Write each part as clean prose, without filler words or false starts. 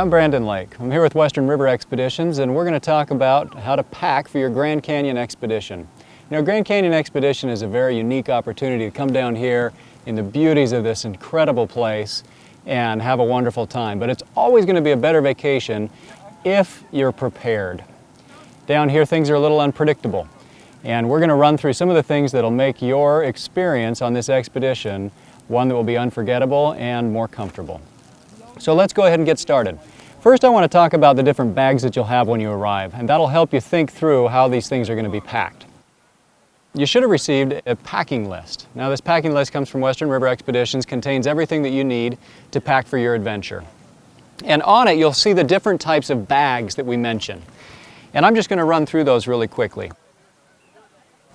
I'm Brandon Lake. I'm here with Western River Expeditions, and we're going to talk about how to pack for your Grand Canyon expedition. You know, Grand Canyon expedition is a very unique opportunity to come down here in the beauties of this incredible place and have a wonderful time. But it's always going to be a better vacation if you're prepared. Down here things are a little unpredictable, and we're going to run through some of the things that'll make your experience on this expedition one that will be unforgettable and more comfortable. So let's go ahead and get started. First, I want to talk about the different bags that you'll have when you arrive, and that'll help you think through how these things are going to be packed. You should have received a packing list. Now, this packing list comes from Western River Expeditions, contains everything that you need to pack for your adventure. And on it, you'll see the different types of bags that we mention. And I'm just going to run through those really quickly.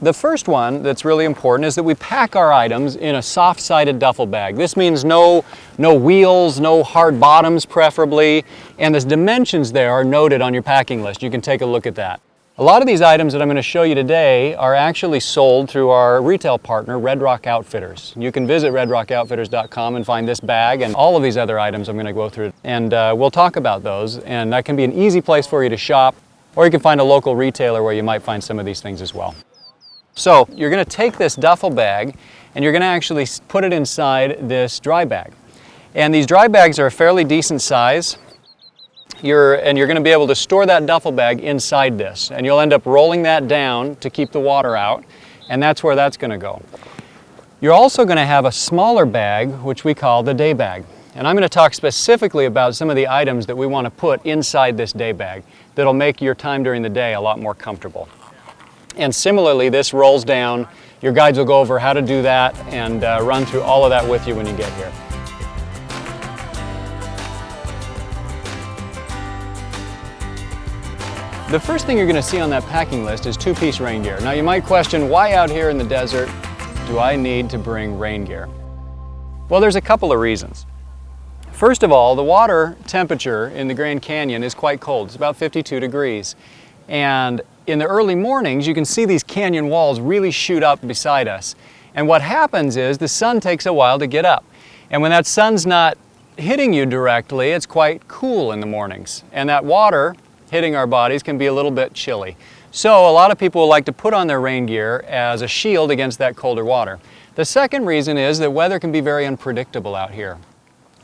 The first one that's really important is that we pack our items in a soft-sided duffel bag. This means no wheels, no hard bottoms preferably, and the dimensions there are noted on your packing list. You can take a look at that. A lot of these items that I'm going to show you today are actually sold through our retail partner, Red Rock Outfitters. You can visit redrockoutfitters.com and find this bag and all of these other items I'm going to go through, and we'll talk about those, and that can be an easy place for you to shop, or you can find a local retailer where you might find some of these things as well. So you're going to take this duffel bag and you're going to actually put it inside this dry bag. And these dry bags are a fairly decent size. You're going to be able to store that duffel bag inside this, and you'll end up rolling that down to keep the water out, and that's where that's going to go. You're also going to have a smaller bag, which we call the day bag. And I'm going to talk specifically about some of the items that we want to put inside this day bag that'll make your time during the day a lot more comfortable. And similarly, this rolls down. Your guides will go over how to do that and run through all of that with you when you get here. The first thing you're going to see on that packing list is two-piece rain gear. Now you might question, why out here in the desert do I need to bring rain gear? Well, there's a couple of reasons. First of all, the water temperature in the Grand Canyon is quite cold. It's about 52 degrees. And in the early mornings, you can see these canyon walls really shoot up beside us. And what happens is the sun takes a while to get up. And when that sun's not hitting you directly, it's quite cool in the mornings. And that water hitting our bodies can be a little bit chilly. So a lot of people like to put on their rain gear as a shield against that colder water. The second reason is that weather can be very unpredictable out here.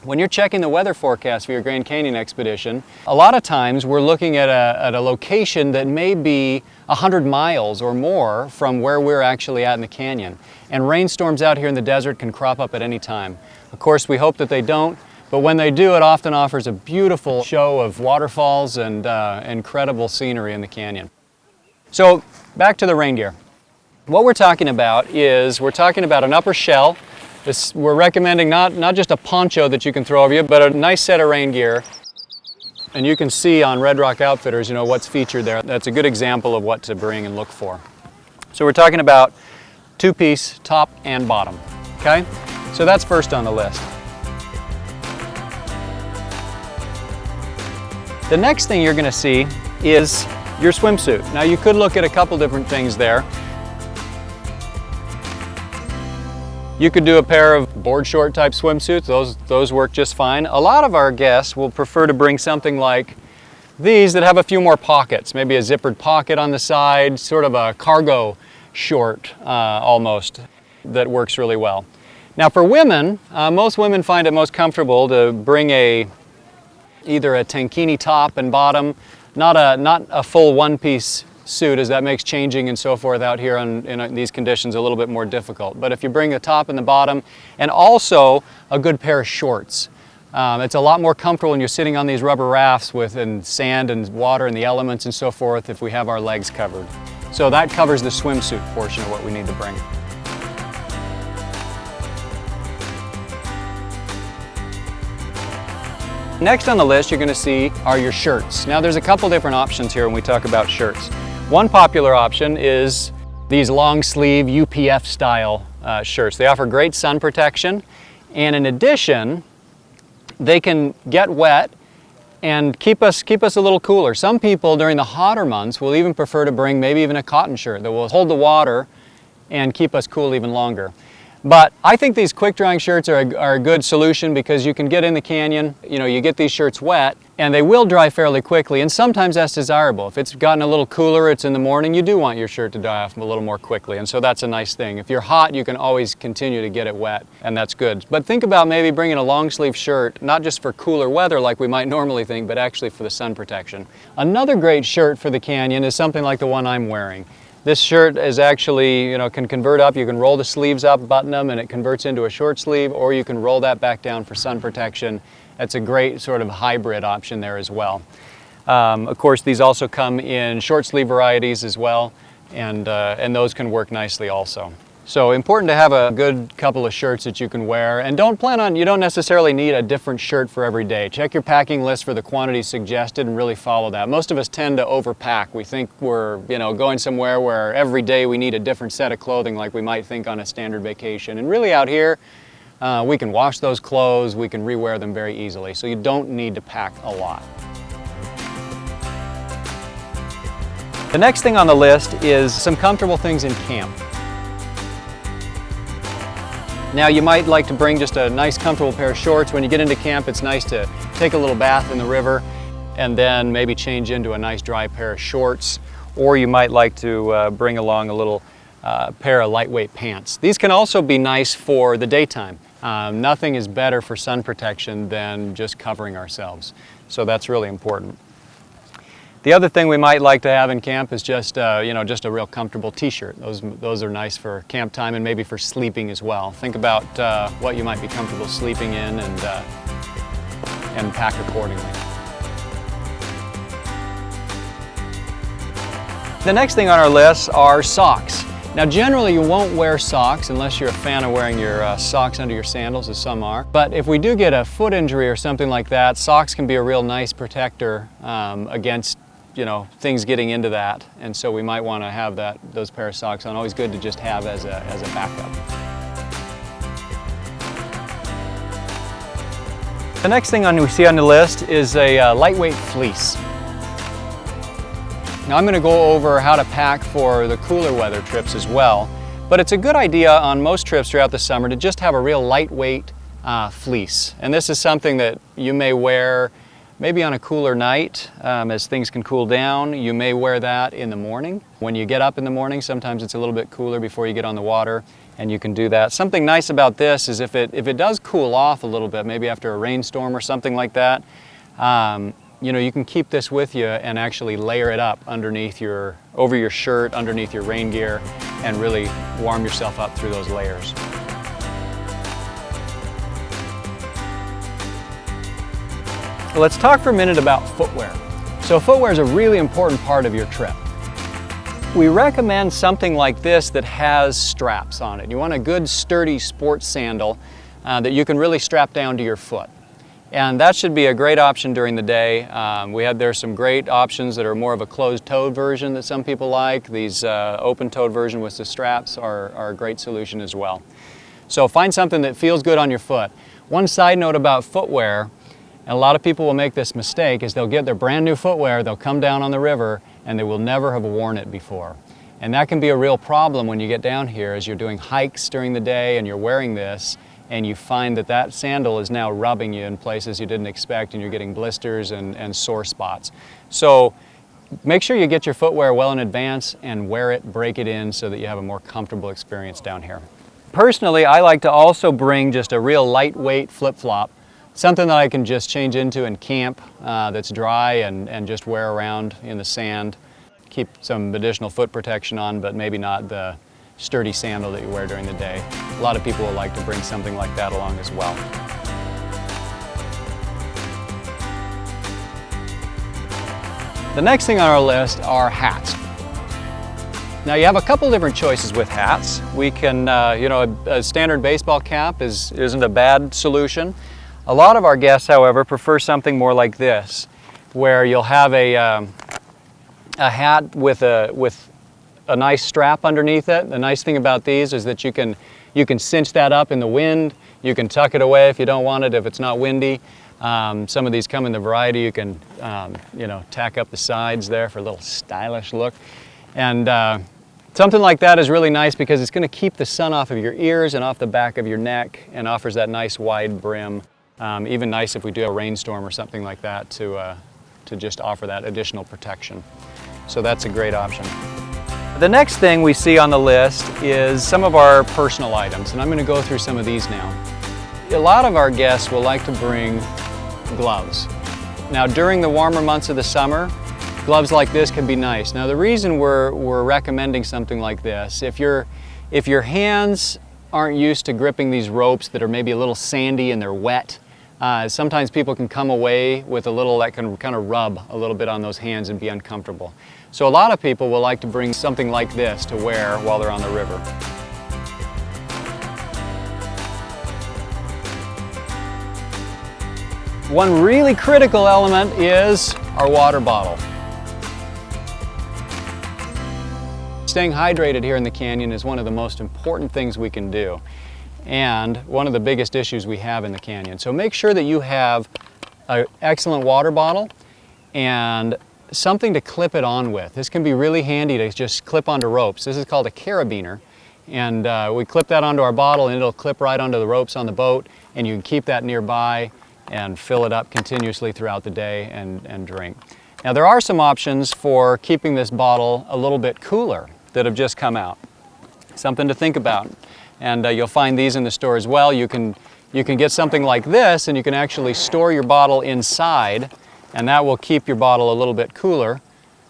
When you're checking the weather forecast for your Grand Canyon expedition, a lot of times we're looking at a location that may be 100 miles or more from where we're actually at in the canyon. And rainstorms out here in the desert can crop up at any time. Of course, we hope that they don't, but when they do, it often offers a beautiful show of waterfalls and incredible scenery in the canyon. So back to the rain gear. What we're talking about is an upper shell. We're recommending not just a poncho that you can throw over you, but a nice set of rain gear. And you can see on Red Rock Outfitters, what's featured there. That's a good example of what to bring and look for. So we're talking about two-piece top and bottom, okay? So that's first on the list. The next thing you're going to see is your swimsuit. Now you could look at a couple different things there. You could do a pair of board short type swimsuits. Those work just fine. A lot of our guests will prefer to bring something like these that have a few more pockets, maybe a zippered pocket on the side, sort of a cargo short almost, that works really well. Now for women, most women find it most comfortable to bring either a tankini top and bottom, not a full one-piece suit, as that makes changing and so forth out here in these conditions a little bit more difficult. But if you bring the top and the bottom, and also a good pair of shorts, it's a lot more comfortable when you're sitting on these rubber rafts in sand and water and the elements and so forth if we have our legs covered. So that covers the swimsuit portion of what we need to bring. Next on the list you're going to see are your shirts. Now there's a couple different options here when we talk about shirts. One popular option is these long sleeve UPF style shirts. They offer great sun protection, and in addition they can get wet and keep us a little cooler. Some people during the hotter months will even prefer to bring maybe even a cotton shirt that will hold the water and keep us cool even longer. But I think these quick drying shirts are a good solution because you can get in the canyon, you get these shirts wet, and they will dry fairly quickly, and sometimes that's desirable. If it's gotten a little cooler, it's in the morning, you do want your shirt to dry off a little more quickly, and so that's a nice thing. If you're hot, you can always continue to get it wet, and that's good. But think about maybe bringing a long sleeve shirt, not just for cooler weather like we might normally think, but actually for the sun protection. Another great shirt for the canyon is something like the one I'm wearing. This shirt is actually, can convert up. You can roll the sleeves up, button them, and it converts into a short sleeve, or you can roll that back down for sun protection. That's a great sort of hybrid option there as well. Of course, these also come in short sleeve varieties as well, and those can work nicely also. So important to have a good couple of shirts that you can wear, and you don't necessarily need a different shirt for every day. Check your packing list for the quantities suggested and really follow that. Most of us tend to overpack. We think we're going somewhere where every day we need a different set of clothing like we might think on a standard vacation. And really out here, we can wash those clothes, we can rewear them very easily, so you don't need to pack a lot. The next thing on the list is some comfortable things in camp. Now you might like to bring just a nice comfortable pair of shorts. When you get into camp, it's nice to take a little bath in the river and then maybe change into a nice dry pair of shorts. Or you might like to bring along a little pair of lightweight pants. These can also be nice for the daytime. Nothing is better for sun protection than just covering ourselves. So that's really important. The other thing we might like to have in camp is just a real comfortable t-shirt. Those are nice for camp time and maybe for sleeping as well. Think about what you might be comfortable sleeping in and pack accordingly. The next thing on our list are socks. Now generally you won't wear socks unless you're a fan of wearing your socks under your sandals, as some are. But if we do get a foot injury or something like that, socks can be a real nice protector against things getting into that, and so we might want to have those pair of socks on. Always good to just have as a backup. The next thing we see on the list is a lightweight fleece. Now I'm going to go over how to pack for the cooler weather trips as well, but it's a good idea on most trips throughout the summer to just have a real lightweight fleece. And this is something that you may wear maybe on a cooler night as things can cool down. You may wear that in the morning. When you get up in the morning, sometimes it's a little bit cooler before you get on the water, and you can do that. Something nice about this is if it does cool off a little bit, maybe after a rainstorm or something like that, you can keep this with you and actually layer it up over your shirt, underneath your rain gear, and really warm yourself up through those layers. Let's talk for a minute about footwear. So footwear is a really important part of your trip. We recommend something like this that has straps on it. You want a good sturdy sports sandal that you can really strap down to your foot. And that should be a great option during the day. There's some great options that are more of a closed-toed version that some people like. These open-toed version with the straps are a great solution as well. So find something that feels good on your foot. One side note about footwear, and a lot of people will make this mistake, is they'll get their brand new footwear, they'll come down on the river, and they will never have worn it before. And that can be a real problem when you get down here as you're doing hikes during the day and you're wearing this, and you find that sandal is now rubbing you in places you didn't expect, and you're getting blisters and sore spots. So make sure you get your footwear well in advance and wear it, break it in, so that you have a more comfortable experience down here. Personally, I like to also bring just a real lightweight flip-flop, something that I can just change into in camp that's dry and just wear around in the sand. Keep some additional foot protection on, but maybe not the sturdy sandal that you wear during the day. A lot of people will like to bring something like that along as well. The next thing on our list are hats. Now you have a couple different choices with hats. We can, a standard baseball cap isn't a bad solution. A lot of our guests, however, prefer something more like this, where you'll have a hat with a nice strap underneath it. The nice thing about these is that you can cinch that up in the wind. You can tuck it away if you don't want it, if it's not windy. Some of these come in the variety. You can tack up the sides there for a little stylish look. And Something like that is really nice because it's going to keep the sun off of your ears and off the back of your neck and offers that nice wide brim. Even nice if we do a rainstorm or something like that to just offer that additional protection. So that's a great option. The next thing we see on the list is some of our personal items, and I'm going to go through some of these now. A lot of our guests will like to bring gloves. Now during the warmer months of the summer, gloves like this can be nice. Now the reason we're recommending something like this, if your hands aren't used to gripping these ropes that are maybe a little sandy and they're wet, sometimes people can come away with a little that can kind of rub a little bit on those hands and be uncomfortable. So a lot of people will like to bring something like this to wear while they're on the river. One really critical element is our water bottle. Staying hydrated here in the canyon is one of the most important things we can do, and one of the biggest issues we have in the canyon. So make sure that you have an excellent water bottle and something to clip it on with. This can be really handy to just clip onto ropes. This is called a carabiner, and we clip that onto our bottle and it'll clip right onto the ropes on the boat, and you can keep that nearby and fill it up continuously throughout the day and drink. Now there are some options for keeping this bottle a little bit cooler that have just come out. Something to think about. And you'll find these in the store as well. You can get something like this and you can actually store your bottle inside, and that will keep your bottle a little bit cooler,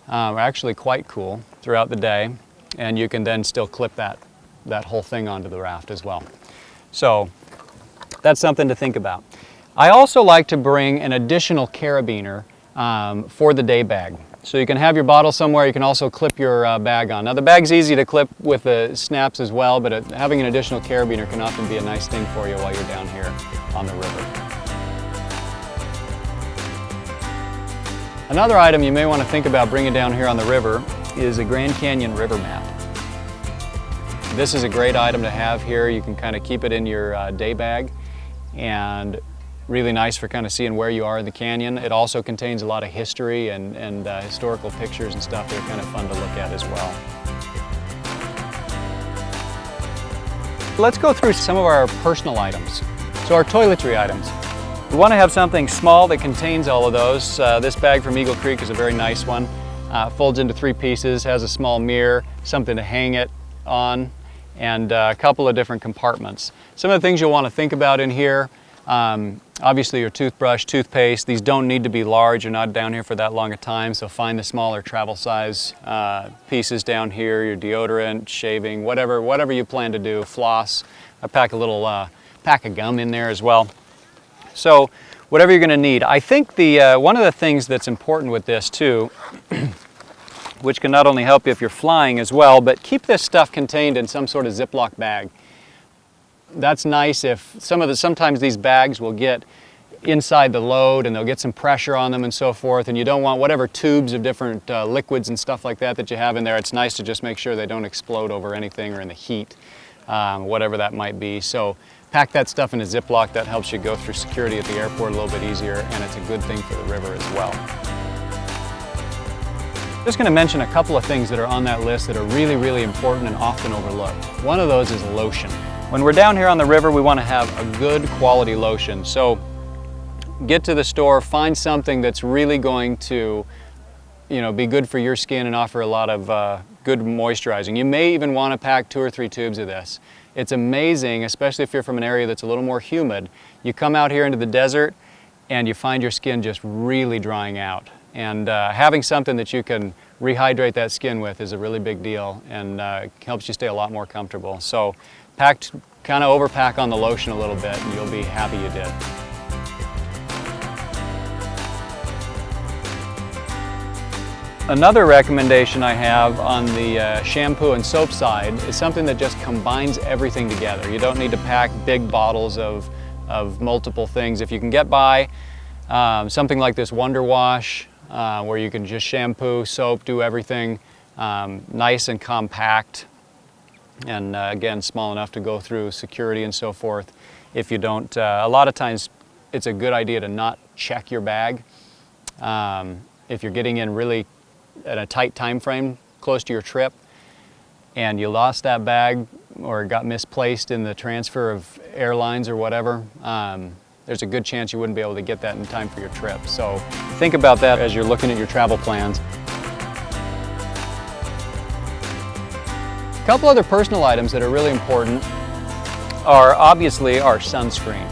actually quite cool throughout the day, and you can then still clip that whole thing onto the raft as well. So that's something to think about. I also like to bring an additional carabiner for the day bag. So you can have your bottle somewhere, you can also clip your bag on. Now the bag's easy to clip with the snaps as well, but having an additional carabiner can often be a nice thing for you while you're down here on the river. Another item you may want to think about bringing down here on the river is a Grand Canyon river map. This is a great item to have here. You can kind of keep it in your day bag, and really nice for kind of seeing where you are in the canyon. It also contains a lot of history and historical pictures and stuff that are kind of fun to look at as well. Let's go through some of our personal items. So our toiletry items. We want to have something small that contains all of those. This bag from Eagle Creek is a very nice one. Folds into 3 pieces, has a small mirror, something to hang it on, and a couple of different compartments. Some of the things you'll want to think about in here, obviously your toothbrush, toothpaste. These don't need to be large. You're not down here for that long a time, so find the smaller travel size pieces down here, your deodorant, shaving, whatever you plan to do, floss. I pack a little pack of gum in there as well. So whatever you're going to need. I think one of the things that's important with this too, which can not only help you if you're flying as well, but keep this stuff contained in some sort of Ziploc bag. That's nice if sometimes these bags will get inside the load and they'll get some pressure on them and so forth, and you don't want whatever tubes of different liquids and stuff like that you have in there. It's nice to just make sure they don't explode over anything or in the heat, whatever that might be. So pack that stuff in a Ziploc. That helps you go through security at the airport a little bit easier, and it's a good thing for the river as well. Just going to mention a couple of things that are on that list that are really, really important and often overlooked. One of those is lotion. When we're down here on the river, we want to have a good quality lotion. So get to the store, find something that's really going to, be good for your skin and offer a lot of good moisturizing. You may even want to pack 2 or 3 tubes of this. It's amazing, especially if you're from an area that's a little more humid. You come out here into the desert and you find your skin just really drying out. And having something that you can rehydrate that skin with is a really big deal, and helps you stay a lot more comfortable. So kind of overpack on the lotion a little bit and you'll be happy you did. Another recommendation I have on the shampoo and soap side is something that just combines everything together. You don't need to pack big bottles of multiple things. If you can get by something like this Wonder Wash, where you can just shampoo, soap, do everything nice and compact, and again small enough to go through security and so forth. If you don't, a lot of times it's a good idea to not check your bag. If you're getting in really at a tight time frame close to your trip, and you lost that bag or got misplaced in the transfer of airlines or whatever, there's a good chance you wouldn't be able to get that in time for your trip. So think about that as you're looking at your travel plans. A couple other personal items that are really important are obviously our sunscreen.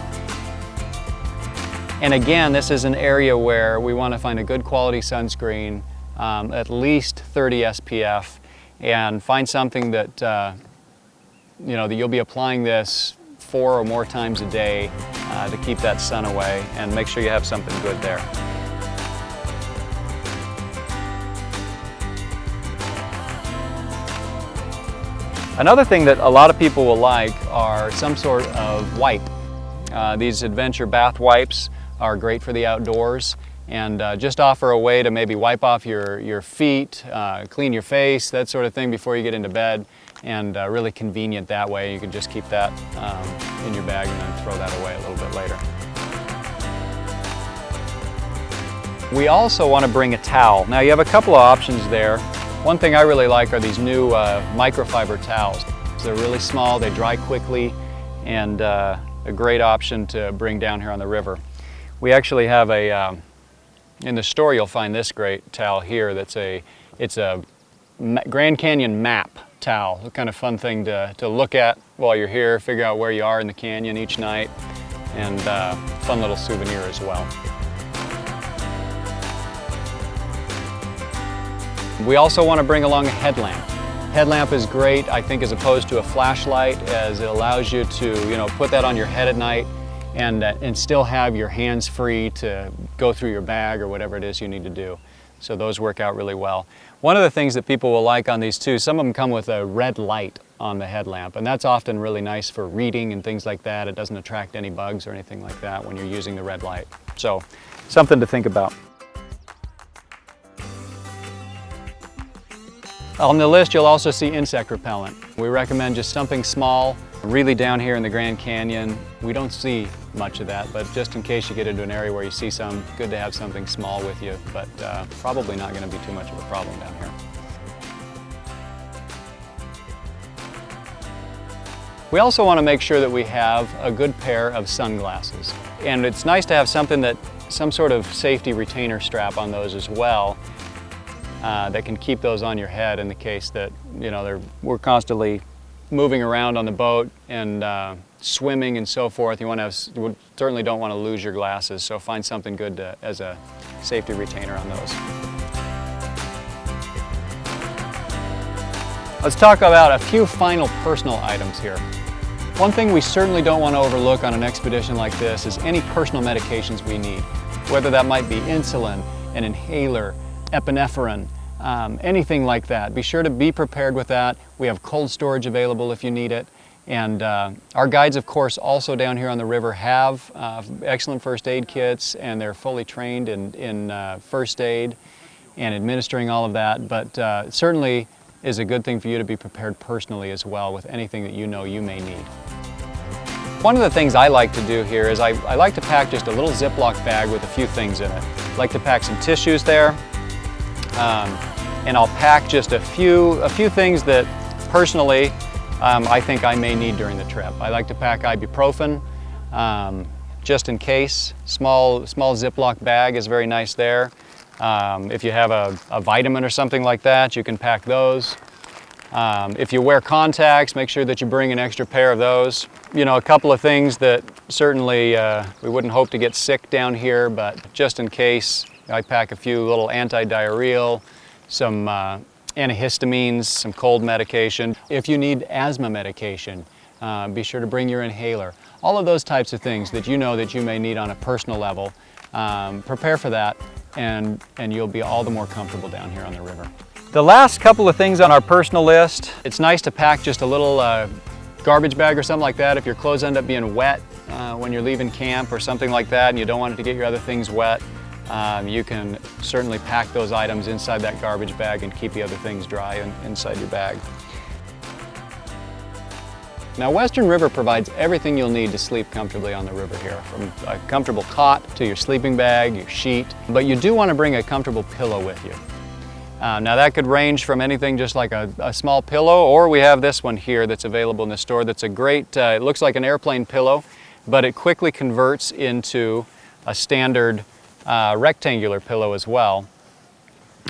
And again, this is an area where we want to find a good quality sunscreen, at least 30 SPF, and find something that that you'll be applying this 4 or more times a day to keep that sun away, and make sure you have something good there. Another thing that a lot of people will like are some sort of wipe. These Adventure bath wipes are great for the outdoors, and just offer a way to maybe wipe off your feet, clean your face, that sort of thing before you get into bed, and really convenient that way. You can just keep that in your bag and then throw that away a little bit later. We also want to bring a towel. Now you have a couple of options there. One thing I really like are these new microfiber towels. They're really small, they dry quickly, and a great option to bring down here on the river. We actually have in the store you'll find this great towel here it's a Grand Canyon map towel. A kind of fun thing to look at while you're here, figure out where you are in the canyon each night, and fun little souvenir as well. We also want to bring along a headlamp. Headlamp is great, I think, as opposed to a flashlight, as it allows you to put that on your head at night and still have your hands free to go through your bag or whatever it is you need to do. So those work out really well. One of the things that people will like on these too, some of them come with a red light on the headlamp, and that's often really nice for reading and things like that. It doesn't attract any bugs or anything like that when you're using the red light. So something to think about. On the list, you'll also see insect repellent. We recommend just something small. Really down here in the Grand Canyon, we don't see much of that, but just in case you get into an area where you see some, good to have something small with you, but probably not going to be too much of a problem down here. We also want to make sure that we have a good pair of sunglasses. And it's nice to have some sort of safety retainer strap on those as well. That can keep those on your head in the case that we're constantly moving around on the boat and swimming and so forth. You certainly don't want to lose your glasses, so find something good as a safety retainer on those. Let's talk about a few final personal items here. One thing we certainly don't want to overlook on an expedition like this is any personal medications we need, whether that might be insulin, an inhaler, epinephrine, anything like that. Be sure to be prepared with that. We have cold storage available if you need it. And our guides, of course, also down here on the river have excellent first aid kits, and they're fully trained in first aid and administering all of that. But it certainly is a good thing for you to be prepared personally as well with anything that you may need. One of the things I like to do here is I like to pack just a little Ziploc bag with a few things in it. I like to pack some tissues there. And I'll pack just a few things that personally I think I may need during the trip. I like to pack ibuprofen just in case. Small Ziploc bag is very nice there. If you have a vitamin or something like that, you can pack those. If you wear contacts, make sure that you bring an extra pair of those. A couple of things that certainly we wouldn't hope to get sick down here, but just in case, I pack a few little anti-diarrheal, some antihistamines, some cold medication. If you need asthma medication, be sure to bring your inhaler. All of those types of things that you may need on a personal level, prepare for that, and you'll be all the more comfortable down here on the river. The last couple of things on our personal list, it's nice to pack just a little garbage bag or something like that if your clothes end up being wet when you're leaving camp or something like that and you don't want it to get your other things wet. You can certainly pack those items inside that garbage bag and keep the other things dry inside your bag. Now, Western River provides everything you'll need to sleep comfortably on the river here, from a comfortable cot to your sleeping bag, your sheet, but you do want to bring a comfortable pillow with you. Now that could range from anything just like a small pillow, or we have this one here that's available in the store that's a great, it looks like an airplane pillow, but it quickly converts into a standard rectangular pillow as well.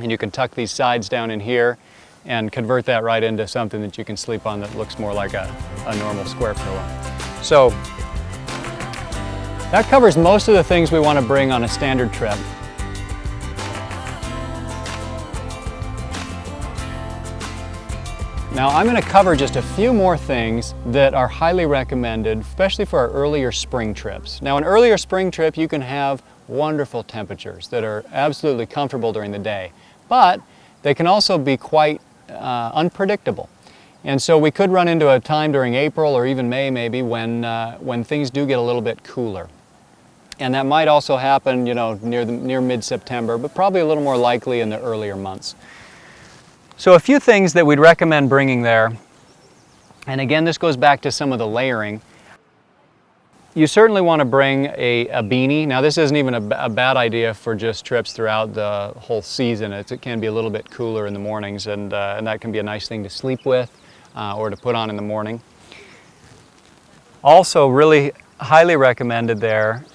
And you can tuck these sides down in here and convert that right into something that you can sleep on that looks more like a normal square pillow. So that covers most of the things we want to bring on a standard trip. Now I'm going to cover just a few more things that are highly recommended, especially for our earlier spring trips. Now an earlier spring trip you can have wonderful temperatures that are absolutely comfortable during the day, but they can also be quite unpredictable. And so we could run into a time during April or even May maybe when things do get a little bit cooler. And that might also happen, you know, near mid-September, but probably a little more likely in the earlier months. So a few things that we'd recommend bringing there, and again this goes back to some of the layering. You certainly want to bring a beanie. Now this isn't even a bad idea for just trips throughout the whole season. It can be a little bit cooler in the mornings, and that can be a nice thing to sleep with or to put on in the morning. Also really highly recommended there,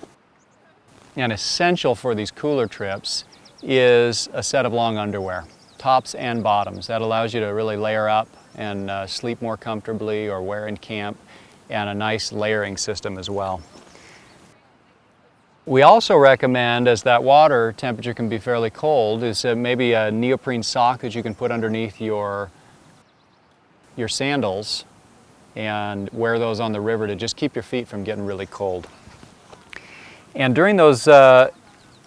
and essential for these cooler trips, is a set of long underwear. Tops and bottoms. That allows you to really layer up and sleep more comfortably or wear in camp, and a nice layering system as well. We also recommend, as that water temperature can be fairly cold, is maybe a neoprene sock that you can put underneath your sandals and wear those on the river to just keep your feet from getting really cold. And during those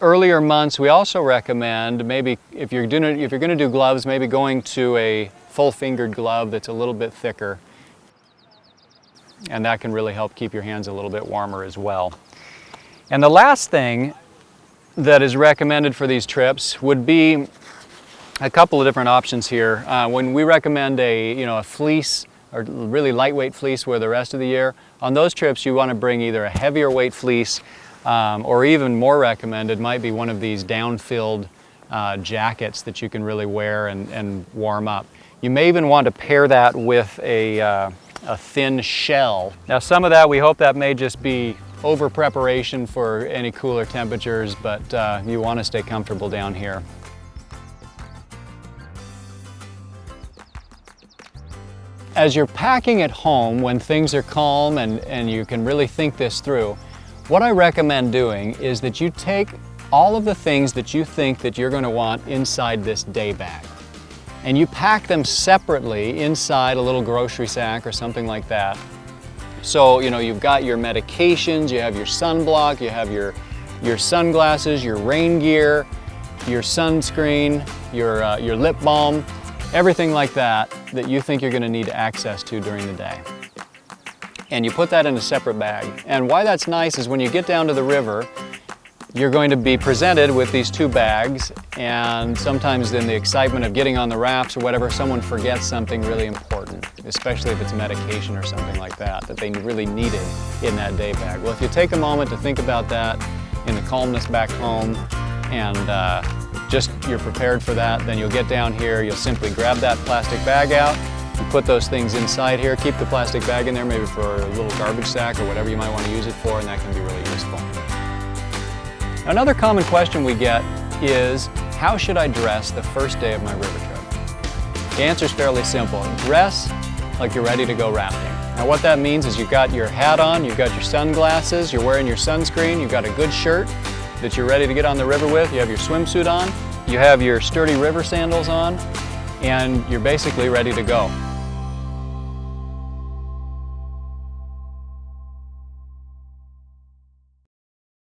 earlier months, we also recommend maybe if you're going to do gloves, maybe going to a full-fingered glove that's a little bit thicker, and that can really help keep your hands a little bit warmer as well. And the last thing that is recommended for these trips would be a couple of different options here. When we recommend a fleece, or really lightweight fleece for the rest of the year, on those trips you want to bring either a heavier weight fleece, or even more recommended might be one of these down-filled jackets that you can really wear and warm up. You may even want to pair that with a thin shell. Now some of that, we hope that may just be over preparation for any cooler temperatures, but you want to stay comfortable down here. As you're packing at home when things are calm and you can really think this through, what I recommend doing is that you take all of the things that you think that you're going to want inside this day bag, and you pack them separately inside a little grocery sack or something like that. So, you know, you've got your medications, you have your sunblock, you have your sunglasses, your rain gear, your sunscreen, your lip balm, everything like that that you think you're going to need access to during the day. And you put that in a separate bag. And why that's nice is when you get down to the river, you're going to be presented with these two bags, and sometimes in the excitement of getting on the rafts or whatever, someone forgets something really important, especially if it's medication or something like that they really needed in that day bag. Well, if you take a moment to think about that in the calmness back home, and just you're prepared for that, then you'll get down here, you'll simply grab that plastic bag out, you put those things inside here, keep the plastic bag in there maybe for a little garbage sack or whatever you might want to use it for, and that can be really useful. Another common question we get is, how should I dress the first day of my river trip? The answer is fairly simple. Dress like you're ready to go rafting. Now what that means is you've got your hat on, you've got your sunglasses, you're wearing your sunscreen, you've got a good shirt that you're ready to get on the river with, you have your swimsuit on, you have your sturdy river sandals on, and you're basically ready to go.